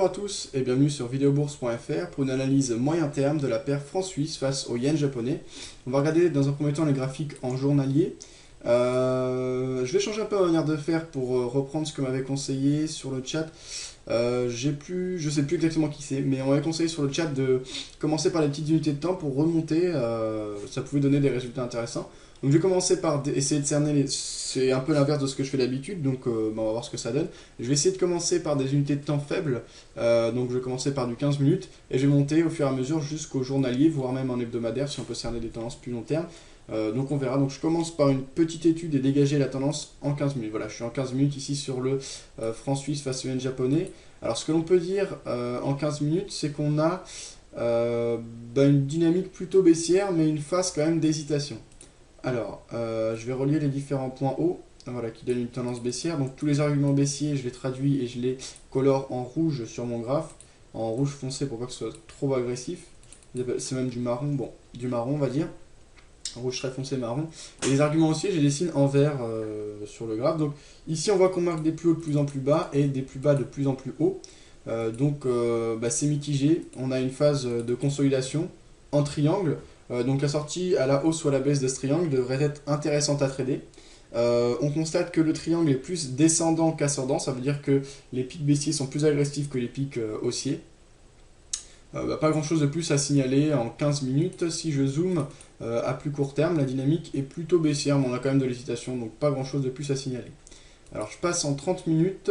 à tous et bienvenue sur videobourse.fr pour une analyse moyen terme de la paire franc-suisse face au yen japonais. On va regarder dans un premier temps les graphiques en journalier. Je vais changer un peu ma manière de faire pour reprendre ce que m'avait conseillé sur le chat. Je sais plus exactement qui c'est, mais on m'avait conseillé sur le chat de commencer par les petites unités de temps pour remonter. Ça pouvait donner des résultats intéressants. Donc je vais commencer par essayer de cerner c'est un peu l'inverse de ce que je fais d'habitude, donc on va voir ce que ça donne. Je vais essayer de commencer par des unités de temps faibles, donc je vais commencer par du 15 minutes, et je vais monter au fur et à mesure jusqu'au journalier, voire même en hebdomadaire si on peut cerner des tendances plus long terme. Donc on verra, donc je commence par une petite étude et dégager la tendance en 15 minutes. Voilà, je suis en 15 minutes ici sur le franc suisse face au yen japonais. Alors ce que l'on peut dire en 15 minutes, c'est qu'on a une dynamique plutôt baissière, mais une phase quand même d'hésitation. Alors, je vais relier les différents points hauts, voilà, qui donnent une tendance baissière. Donc tous les arguments baissiers, je les traduis et je les colore en rouge sur mon graphe, en rouge foncé pour pas que ce soit trop agressif. C'est même du marron, bon, du marron on va dire, rouge très foncé, marron. Et les arguments haussiers, je les dessine en vert sur le graphe. Donc ici on voit qu'on marque des plus hauts de plus en plus bas et des plus bas de plus en plus hauts. C'est mitigé, on a une phase de consolidation en triangle. Donc la sortie à la hausse ou à la baisse de ce triangle devrait être intéressante à trader. On constate que le triangle est plus descendant qu'ascendant, ça veut dire que les pics baissiers sont plus agressifs que les pics haussiers. Pas grand chose de plus à signaler en 15 minutes. Si je zoome à plus court terme, la dynamique est plutôt baissière, mais on a quand même de l'hésitation, donc pas grand chose de plus à signaler. Alors je passe en 30 minutes.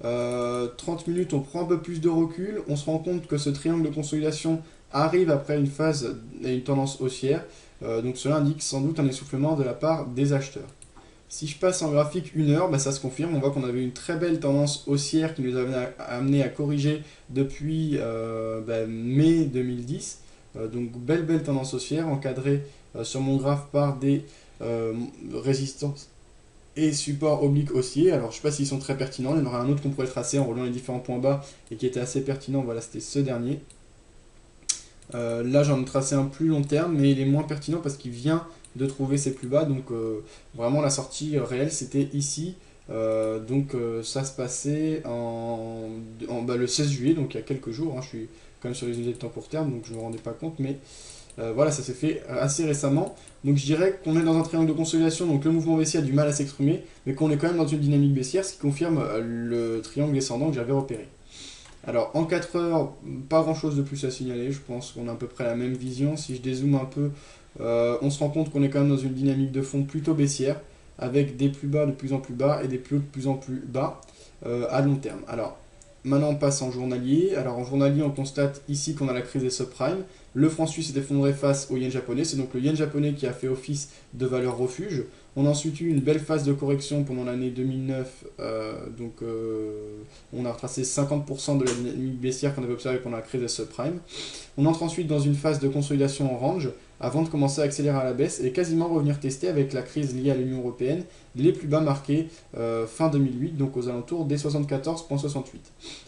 30 minutes, on prend un peu plus de recul, on se rend compte que ce triangle de consolidation arrive après une phase et une tendance haussière, donc cela indique sans doute un essoufflement de la part des acheteurs. Si je passe en graphique 1 heure, ça se confirme, on voit qu'on avait une très belle tendance haussière qui nous avait amené à corriger depuis mai 2010, donc belle tendance haussière encadrée sur mon graphe par des résistances et supports obliques haussiers. Alors je ne sais pas s'ils sont très pertinents, il y en aura un autre qu'on pourrait tracer en reliant les différents points bas et qui était assez pertinent, voilà, c'était ce dernier. Là j'en ai tracé un plus long terme, mais il est moins pertinent parce qu'il vient de trouver ses plus bas, donc vraiment la sortie réelle c'était ici. Ça se passait le 16 juillet, donc il y a quelques jours, hein. Je suis quand même sur les unités de temps court terme, donc je ne me rendais pas compte, mais voilà, ça s'est fait assez récemment. Donc je dirais qu'on est dans un triangle de consolidation, donc le mouvement baissier a du mal à s'exprimer, mais qu'on est quand même dans une dynamique baissière, ce qui confirme le triangle descendant que j'avais repéré. Alors en 4 heures, pas grand chose de plus à signaler, je pense qu'on a à peu près la même vision. Si je dézoome un peu, on se rend compte qu'on est quand même dans une dynamique de fond plutôt baissière, avec des plus bas de plus en plus bas et des plus hauts de plus en plus bas à long terme. Alors maintenant on passe en journalier. Alors en journalier on constate ici qu'on a la crise des subprimes. Le franc suisse s'est effondré face au yen japonais, c'est donc le yen japonais qui a fait office de valeur refuge. On a ensuite eu une belle phase de correction pendant l'année 2009, on a retracé 50% de la dynamique baissière qu'on avait observée pendant la crise des subprimes. On entre ensuite dans une phase de consolidation en range, avant de commencer à accélérer à la baisse et quasiment revenir tester avec la crise liée à l'Union Européenne les plus bas marqués fin 2008, donc aux alentours des 74,68.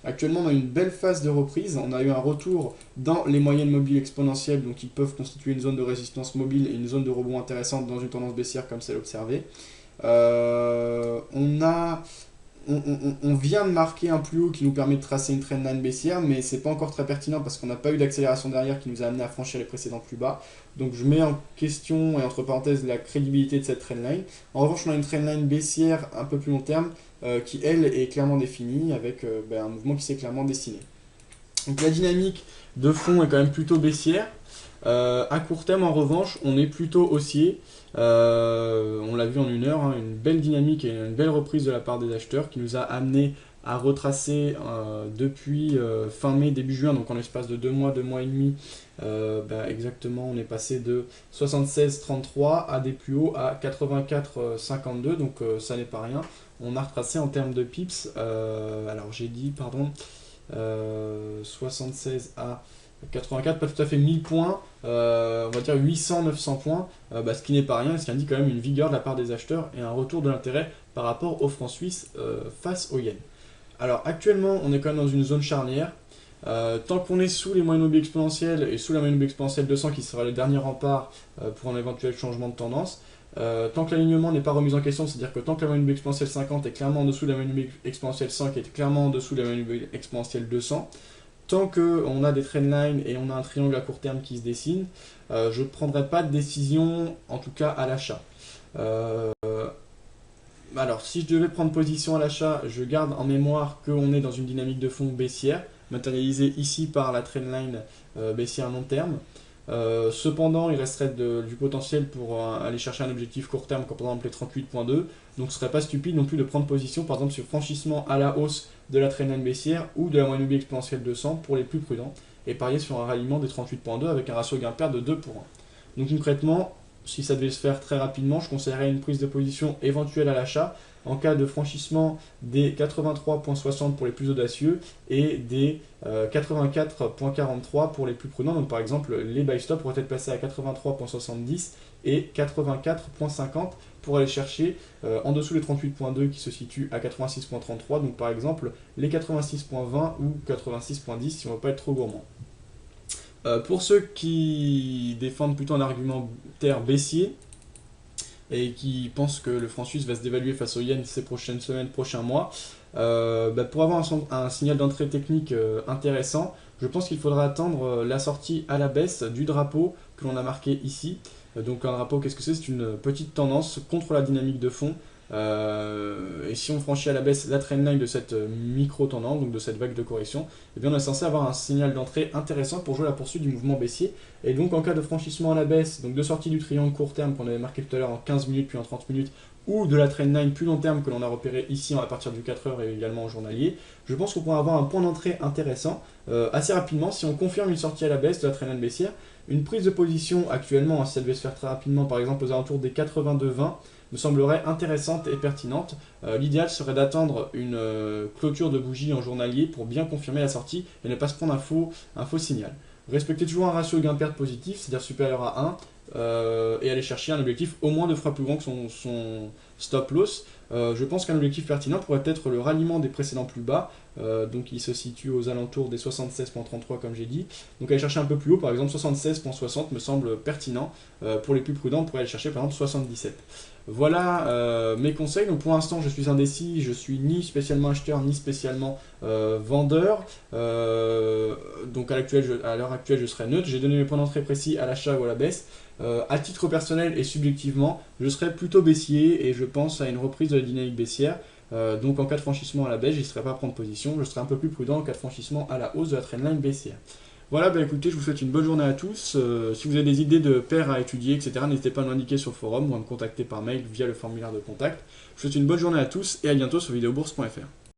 Actuellement on a une belle phase de reprise, on a eu un retour dans les moyennes mobiles exponentielles, donc ils peuvent constituer une zone de résistance mobile et une zone de rebond intéressante dans une tendance baissière comme celle observée. On vient de marquer un plus haut qui nous permet de tracer une trendline baissière, mais c'est pas encore très pertinent parce qu'on n'a pas eu d'accélération derrière qui nous a amené à franchir les précédents plus bas. Donc je mets en question et entre parenthèses la crédibilité de cette trendline. En revanche, on a une trendline baissière un peu plus long terme qui elle est clairement définie avec un mouvement qui s'est clairement dessiné. Donc la dynamique de fond est quand même plutôt baissière. À court terme, en revanche, on est plutôt haussier. On l'a vu en 1 heure, hein, une belle dynamique et une belle reprise de la part des acheteurs qui nous a amené à retracer depuis fin mai, début juin, donc en l'espace de 2 mois et demi, exactement, on est passé de 76,33 à des plus hauts à 84,52, donc ça n'est pas rien. On a retracé en termes de pips, alors j'ai dit, pardon, 76 à 84, pas tout à fait 1000 points, on va dire 800-900 points, ce qui n'est pas rien, ce qui indique quand même une vigueur de la part des acheteurs et un retour de l'intérêt par rapport au franc suisse face au yen. Alors actuellement on est quand même dans une zone charnière, tant qu'on est sous les moyennes mobiles exponentielles et sous la moyenne mobile exponentielle 200 qui sera le dernier rempart pour un éventuel changement de tendance, Tant que l'alignement n'est pas remis en question, c'est-à-dire que tant que la moyenne mobile exponentielle 50 est clairement en dessous de la moyenne mobile exponentielle 100 qui est clairement en dessous de la moyenne mobile exponentielle 200, tant qu'on a des trendlines et on a un triangle à court terme qui se dessine, je ne prendrai pas de décision, en tout cas à l'achat. Alors, si je devais prendre position à l'achat, je garde en mémoire qu'on est dans une dynamique de fond baissière, matérialisée ici par la trendline baissière long terme. Cependant, il resterait du potentiel pour aller chercher un objectif court terme, comme par exemple les 38.2. Donc, ce serait pas stupide non plus de prendre position, par exemple, sur franchissement à la hausse de la trendline baissière ou de la moyenne mobile exponentielle 200 pour les plus prudents, et parier sur un ralliement des 38.2 avec un ratio gain-perte de 2 pour 1. Donc, concrètement, si ça devait se faire très rapidement, je conseillerais une prise de position éventuelle à l'achat en cas de franchissement des 83.60 pour les plus audacieux et des 84.43 pour les plus prudents. Donc par exemple, les buy stop pourraient être passés à 83.70 et 84.50 pour aller chercher en dessous des 38.2 qui se situent à 86.33. Donc par exemple, les 86.20 ou 86.10 si on ne veut pas être trop gourmand. Pour ceux qui défendent plutôt un argumentaire baissier et qui pensent que le franc suisse va se dévaluer face au yen ces prochaines semaines, prochains mois, pour avoir un signal d'entrée technique intéressant, je pense qu'il faudra attendre la sortie à la baisse du drapeau que l'on a marqué ici. Donc un drapeau, qu'est-ce que c'est? C'est une petite tendance contre la dynamique de fond. Et si on franchit à la baisse la trendline de cette micro-tendance, donc de cette vague de correction, eh bien on est censé avoir un signal d'entrée intéressant pour jouer la poursuite du mouvement baissier. Et donc en cas de franchissement à la baisse, donc de sortie du triangle court terme qu'on avait marqué tout à l'heure en 15 minutes puis en 30 minutes, ou de la trendline plus long terme que l'on a repéré ici à partir du 4 heures et également au journalier, je pense qu'on pourra avoir un point d'entrée intéressant assez rapidement si on confirme une sortie à la baisse de la trendline baissière. Une prise de position actuellement, si ça devait se faire très rapidement, par exemple aux alentours des 82,20, me semblerait intéressante et pertinente. L'idéal serait d'attendre une clôture de bougie en journalier pour bien confirmer la sortie et ne pas se prendre un faux signal. Respectez toujours un ratio gain-perte positif, c'est-à-dire supérieur à 1, et aller chercher un objectif au moins 2 fois plus grand que son stop-loss. Je pense qu'un objectif pertinent pourrait être le ralliement des précédents plus bas, donc il se situe aux alentours des 76.33 comme j'ai dit. Donc aller chercher un peu plus haut, par exemple 76.60 me semble pertinent. Pour les plus prudents, on pourrait aller chercher par exemple 77. Voilà mes conseils. Donc pour l'instant je suis indécis, je suis ni spécialement acheteur ni spécialement vendeur. Donc à l'heure actuelle je serai neutre. J'ai donné mes points d'entrée précis à l'achat ou à la baisse. À titre personnel et subjectivement, je serais plutôt baissier et je pense à une reprise de la dynamique baissière. Donc en cas de franchissement à la baisse, je ne serais pas à prendre position, je serais un peu plus prudent en cas de franchissement à la hausse de la trendline baissière. Voilà, bah écoutez, je vous souhaite une bonne journée à tous. Si vous avez des idées de paires à étudier, etc., n'hésitez pas à m'indiquer sur le forum ou à me contacter par mail via le formulaire de contact. Je vous souhaite une bonne journée à tous et à bientôt sur videobourse.fr.